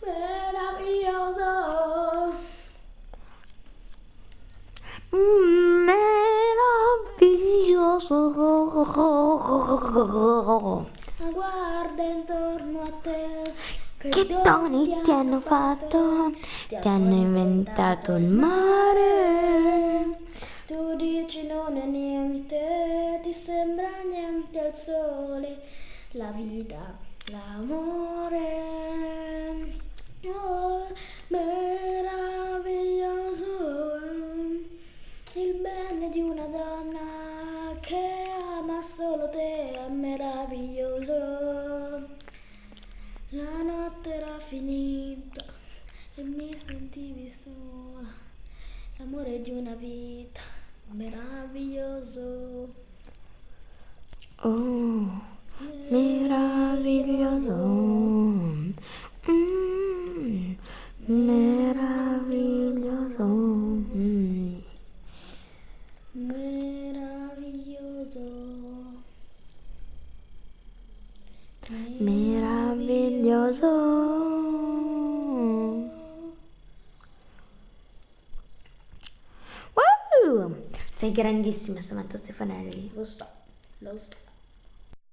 meraviglioso, meraviglioso. ma guarda intorno a te, Che doni ti hanno fatto? Ti hanno inventato il mare. Tu dici non è niente, ti sembra niente al sole, la vita, l'amore. Oh, meraviglioso, il bene di una donna che ama solo te, è meraviglioso. La notte era finita e mi sentivi sola, l'amore di una vita, meraviglioso. Oh, meraviglioso. Meraviglioso. Meraviglioso. Meraviglioso. Wow! Sei grandissima, Samantha Stefanelli. Lo so, lo so.